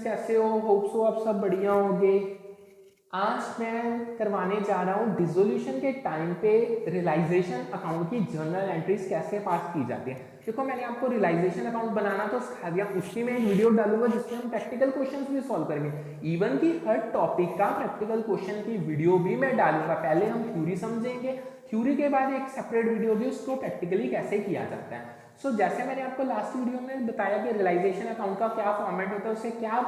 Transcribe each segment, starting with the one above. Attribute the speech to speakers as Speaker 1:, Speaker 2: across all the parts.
Speaker 1: Friends, कैसे हो? Hope so आप सब बढ़िया होंगे। आज मैं करवाने जा रहा हूँ डिसोल्यूशन के टाइम पे रियलाइजेशन अकाउंट की जर्नल एंट्रीज कैसे पास की जाती है। देखो, मैंने आपको रियलाइजेशन अकाउंट बनाना तो सिखा दिया, उसकी मैं एक वीडियो डालूंगा जिसमें हम प्रैक्टिकल क्वेश्चंस भी सॉल्व करेंगे। इवन की हर टॉपिक का प्रैक्टिकल क्वेश्चन की वीडियो भी मैं डालूंगा। पहले हम थ्योरी समझेंगे, थ्योरी के बाद एक सेपरेट वीडियो भी उसको प्रैक्टिकली कैसे किया जाता है। जैसे मैंने आपको लास्ट वीडियो में बताया कि रियलाइजेशन अकाउंट का क्या फॉर्मेट होता है, उसे क्या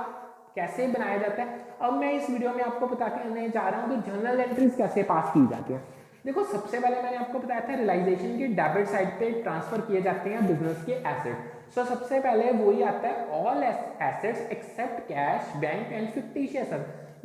Speaker 1: कैसे बनाया जाता है, अब मैं इस वीडियो में आपको बताने जा रहा हूँ कि जर्नल एंट्रीज कैसे पास की जाती हैं। देखो, सबसे पहले मैंने आपको बताया था रियलाइजेशन की डेबिट साइड पे ट्रांसफर किए जाते हैं बिजनेस के एसेट। सबसे पहले वही आता है all assets except cash, bank and fictitious.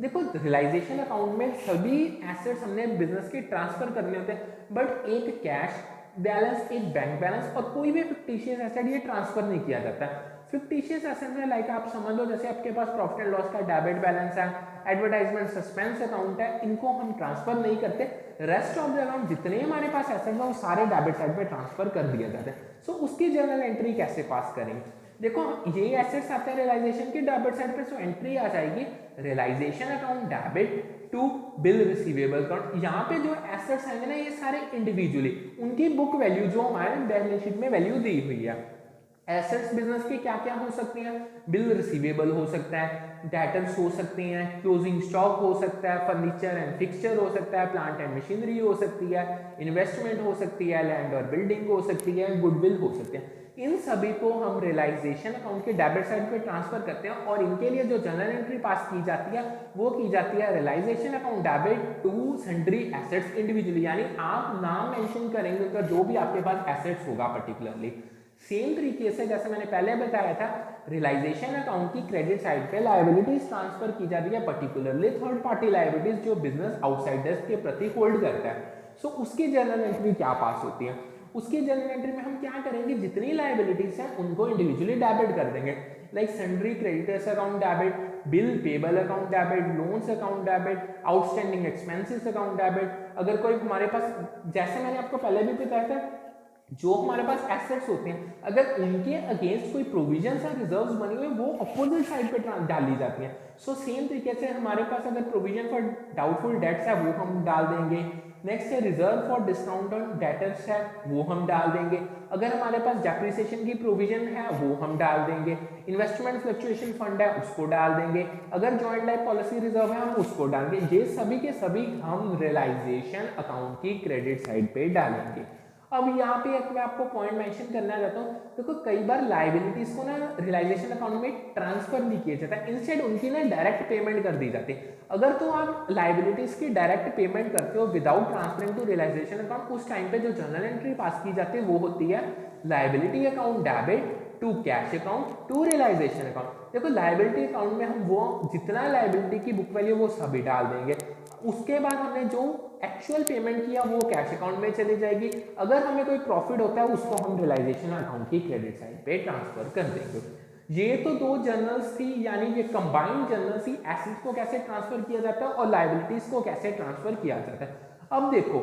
Speaker 1: देखो, रियलाइजेशन अकाउंट में सभी एसेट्स हमने बिजनेस के ट्रांसफर करने होते हैं, बट एक कैश बैलेंस, एक बैंक बैलेंस और कोई भी फिक्टिशियस एसेट ये ट्रांसफर नहीं किया जाता है। फिक्टिशियस एसेट में लाइक आप समझ लो, जैसे आपके पास प्रॉफिट एंड लॉस का डेबिट बैलेंस है, एडवर्टाइजमेंट सस्पेंस अकाउंट है, इनको हम ट्रांसफर नहीं करते। रेस्ट ऑफ द अकाउंट जितने हमारे पास एसेट है वो सारे डेबिट साइड पे ट्रांसफर कर दिया जाता है। उसकी जर्नल एंट्री कैसे पास करेंगे? देखो, ये एसेट्स आते हैं रियलाइजेशन की डेबिट साइड पे, एंट्री आ जाएगी realisation account debit to bill receivable account. यहाँ पे जो एसेट्स आएंगे ना, ये सारे इंडिविजुअली उनकी बुक वैल्यू जो हमारे बैलेंस शीट में वैल्यू दी हुई है। एसेट्स बिजनेस के क्या क्या हो सकती हैं? बिल रिसीवेबल हो सकता है, डेटर्स हो सकते हैं, क्लोजिंग स्टॉक हो सकता है, फर्नीचर एंड फिक्सचर हो सकता है, प्लांट एंड मशीनरी हो सकती है, इन्वेस्टमेंट हो सकती है, लैंड और बिल्डिंग हो सकती है, गुडविल हो सकती है। इन सभी को हम रियलाइजेशन अकाउंट के डेबिट साइड पे ट्रांसफर करते हैं और इनके लिए जो जर्नल एंट्री पास की जाती है वो की जाती है realisation account debit to sundry assets individually. यानी आप नाम मेंशन करेंगे उनका, जो भी आपके पास एसेट्स होगा पर्टिकुलरली। सेम तरीके से जैसे मैंने पहले बताया था, रियलाइजेशन अकाउंट की क्रेडिट साइड पे लायबिलिटीज ट्रांसफर की जाती है, पर्टिकुलरली थर्ड पार्टी लायबिलिटीज जो बिजनेस आउटसाइडर्स के प्रति होल्ड करता है। उसकी जर्नल एंट्री क्या पास होती है? उसकी जर्नल एंट्री में हम क्या करेंगे, जितनी लायबिलिटीज हैं उनको इंडिविजुअली डेबिट कर देंगे, like sundry creditors account debit, bill payable account debit, loans account debit, outstanding expenses account debit. अगर कोई हमारे पास, जैसे मैंने आपको पहले भी बताया था, जो हमारे पास एसेट्स होते हैं अगर उनके अगेंस्ट कोई प्रोविजंस या रिजर्व्स बनी हुई वो अपोजिट साइड पे डाली जाती हैं। सेम तरीके से हमारे पास अगर प्रोविजन फॉर डाउटफुल डेट्स है वो हम डाल देंगे। नेक्स्ट है reserve for discount on debtors है, वो हम डाल देंगे। अगर हमारे पास डेप्रिसिएशन की प्रोविजन है वो हम डाल देंगे। इन्वेस्टमेंट फ्लक्चुएशन फंड है उसको डाल देंगे। अगर जॉइंट लाइफ पॉलिसी रिजर्व है हम उसको डालेंगे। ये सभी के सभी हम रियलाइजेशन अकाउंट की क्रेडिट साइड पे डालेंगे। अब यहाँ पे एक मैं आपको पॉइंट मेंशन करना चाहता हूँ। देखो, कई बार लायबिलिटीज को ना रियलाइजेशन अकाउंट में ट्रांसफर नहीं किया जाता, इंस्टेड उनकी ना डायरेक्ट पेमेंट कर दी जाती है। अगर तो आप लायबिलिटीज की डायरेक्ट पेमेंट करते हो without transferring to realisation account, उस टाइम पे जो जर्नल एंट्री पास की जाती है वो होती है liability account debit to cash account to realisation account. देखो, लायबिलिटी अकाउंट में हम वो जितना लायबिलिटी की बुक वैल्यू वो सभी डाल देंगे। उसके बाद हमने जो एक्चुअल पेमेंट किया वो कैश अकाउंट में चली जाएगी। अगर हमें कोई प्रॉफिट होता है उसको हम रियलाइजेशन अकाउंट की क्रेडिट साइड पे ट्रांसफर कर देंगे। ये तो दो जर्नल्स थी, यानी ये कंबाइंड जर्नल्स थी, एसेट्स को कैसे ट्रांसफर किया जाता है और लायबिलिटीज को कैसे ट्रांसफर किया जाता है। अब देखो,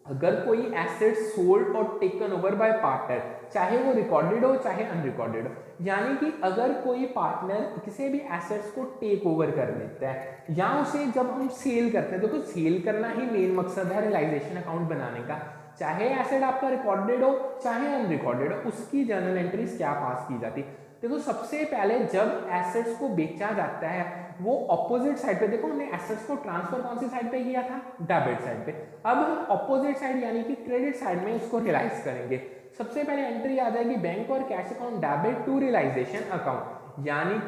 Speaker 1: अगर कोई एसेट सोल्ड और टेकन ओवर बाय पार्टनर, चाहे वो रिकॉर्डेड हो चाहे अनरिकॉर्डेड हो, यानी कि अगर कोई पार्टनर किसी भी एसेट्स को टेक ओवर कर लेता है या उसे जब हम सेल करते हैं, तो सेल करना ही मेन मकसद है रियलाइजेशन अकाउंट बनाने का। चाहे एसेट आपका रिकॉर्डेड हो चाहे अनरिकॉर्डेड हो, उसकी जर्नल एंट्रीज क्या पास की जाती है? देखो, सबसे पहले जब एसेट्स को बेचा जाता है वो ऑपोजिट साइड पे, देखो हमने एसेट्स को ट्रांसफर कौन सी साइड पे किया था? डेबिट साइड पे। अब हम ऑपोजिट साइड यानी कि क्रेडिट साइड में इसको रियलाइज करेंगे। सबसे पहले एंट्री आ जाएगी बैंक और cash account debit to realisation account, यानी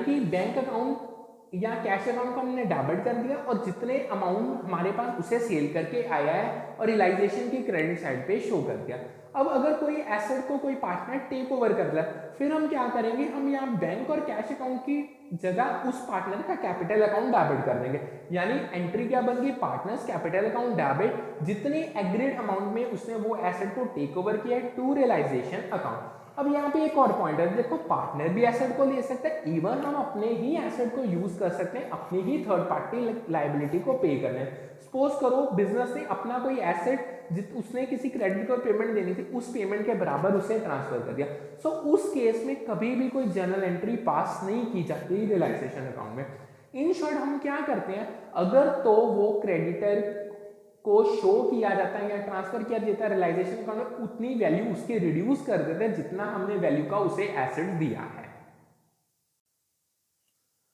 Speaker 1: कि बैंक अकाउंट या कैश अकाउंट को हमने डेबिट कर दिया और जितने अमाउंट हमारे पास उसे सेल करके आया है और रियलाइजेशन की क्रेडिट साइड पे शो कर दिया। अब अगर कोई एसेट को कोई पार्टनर टेक ओवर कर रहा है, फिर हम क्या करेंगे, हम यहाँ बैंक और कैश अकाउंट की जगह उस पार्टनर का कैपिटल अकाउंट डेबिट कर देंगे। यानी एंट्री क्या बन गई? पार्टनर्स कैपिटल अकाउंट डेबिट, जितने एग्रीड अमाउंट में उसने वो एसेट को टेक ओवर किया है टू रियलाइजेशन अकाउंट। अब यहाँ पे एक और पॉइंट है, देखो पार्टनर भी एसेट को ले सकते हैं, इवन हम अपने ही एसेट को यूज कर सकते हैं अपनी ही थर्ड पार्टी लायबिलिटी को पे करने। सपोज करो बिजनेस ने अपना कोई एसेट उसने किसी क्रेडिट को पेमेंट देनी थी, उस पेमेंट के बराबर उसे ट्रांसफर कर दिया। सो उस केस में कभी भी कोई जर्नल एंट्री पास नहीं की जाती रियलाइजेशन अकाउंट में। इन शॉर्ट हम क्या करते हैं, अगर तो वो क्रेडिटर को शो किया जाता है या ट्रांसफर किया जाता है रियलाइजेशन अकाउंट में, उतनी वैल्यू उसके रिड्यूस कर देते हैं जितना हमने वैल्यू का उसे एसेट दिया है।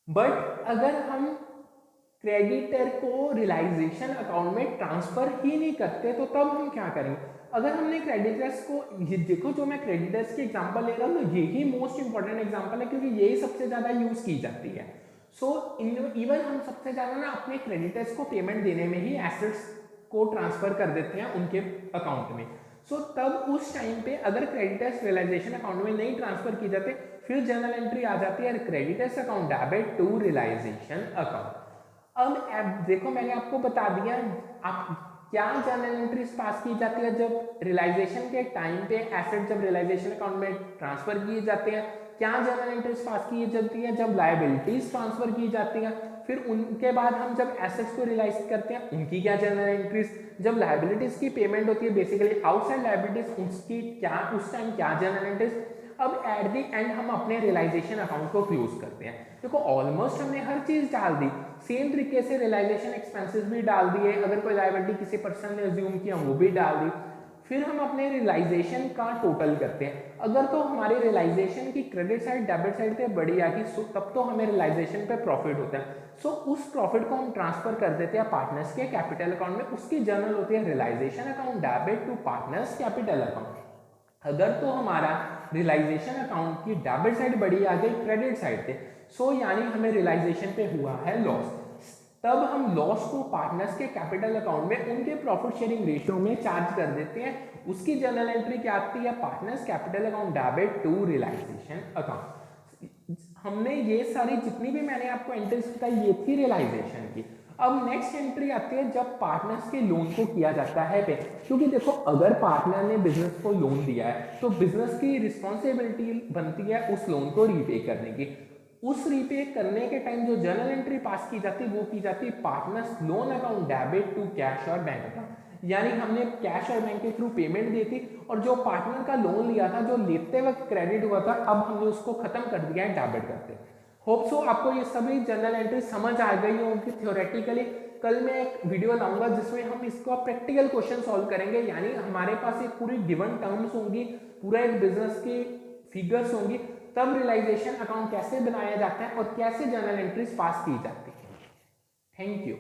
Speaker 1: बट अगर हम क्रेडिटर को रियलाइजेशन अकाउंट में ट्रांसफर ही नहीं करते तो तब हम क्या करेंगे। अगर हमने क्रेडिटर्स को, ये देखो जो मैं क्रेडिटर्स की एग्जांपल ले रहा हूँ तो यही मोस्ट इंपॉर्टेंट एग्जांपल है क्योंकि यही सबसे ज्यादा यूज की जाती है। सो इवन हम सबसे ज्यादा ना अपने क्रेडिटर्स को पेमेंट देने में ही एसेट्स को ट्रांसफर कर देते हैं उनके अकाउंट में। सो तब उस टाइम पे अगर क्रेडिटर्स रियलाइजेशन अकाउंट में नहीं ट्रांसफर की जाते, फिर जर्नल एंट्री आ जाती है creditors account debit to realisation account. अब देखो मैंने आपको बता दिया आप क्या जर्नल एंट्रीज पास की जाती है जब रियलाइजेशन के टाइम पे एसेट जब रियलाइजेशन अकाउंट में ट्रांसफर किए जाते हैं, क्या जर्नल एंट्रीज पास की जाती है जब लायबिलिटीज ट्रांसफर की जाती हैं, फिर उनके बाद हम जब एसेट्स को रियलाइज करते हैं उनकी क्या जर्नल एंट्रीज, जब लायबिलिटीज की पेमेंट होती है बेसिकली आउटसाइड लायबिलिटीज उसकी क्या उस टाइम क्या जर्नल एंट्रीज। अब एट द एंड हम अपने रियलाइजेशन अकाउंट को क्लोज करते हैं। देखो ऑलमोस्ट हमने हर चीज डाल दी, सेम तरीके से रियलाइजेशन एक्सपेंसेस भी डाल दिए, अगर कोई लायबिलिटी किसी पर्सन ने अज्यूम किया वो भी डाल दी, फिर हम अपने रियलाइजेशन का टोटल करते हैं। अगर तो हमारे रियलाइजेशन की क्रेडिट साइड डेबिट साइड पे बड़ी आ गई तब तो हमें रियलाइजेशन पे प्रॉफिट होता है। सो उस प्रॉफिट को हम ट्रांसफर कर देते हैं पार्टनर्स के कैपिटल अकाउंट में, उसकी जर्नल होती है realisation account debit to partners capital account. अगर तो हमारा रियलाइजेशन अकाउंट की डेबिट साइड बड़ी आ गई क्रेडिट साइड पे, सो यानी हमें रियलाइजेशन पे हुआ है लॉस, तब हम लॉस को पार्टनर्स के कैपिटल अकाउंट में उनके प्रॉफिट शेयरिंग रेशियो में चार्ज कर देते हैं। उसकी जर्नल एंट्री क्या आती है, partners capital account debit to realisation account. हमने ये सारी जितनी भी मैंने आपको एंट्रीज बताई ये थी रियलाइजेशन की। अब नेक्स्ट एंट्री आती है जब पार्टनर्स के लोन को किया जाता है पे, क्योंकि देखो अगर पार्टनर ने बिजनेस को लोन दिया है तो बिजनेस की रिस्पॉन्सिबिलिटी बनती है उस लोन को रीपे करने की। उस रीपे करने के टाइम जो जर्नल एंट्री पास की जाती है वो की जाती है partners loan account debit to cash और बैंक अकाउंट, यानी हमने कैश और बैंक के थ्रू पेमेंट दी थी और जो पार्टनर का लोन लिया था जो लेते वक्त क्रेडिट हुआ था अब हमने उसको खत्म कर दिया है डेबिट करते। होप सो आपको ये सभी जर्नल एंट्री समझ आ गई होगी थ्योरेटिकली। कल मैं एक वीडियो लाऊंगा जिसमें हम इसको प्रैक्टिकल क्वेश्चन सॉल्व करेंगे, यानी हमारे पास एक पूरी गिवन टर्म्स होंगी, पूरा एक बिजनेस की फिगर्स होंगी, तब रियलाइजेशन अकाउंट कैसे बनाया जाता है और कैसे जर्नल एंट्रीज पास की जाती है। Thank you.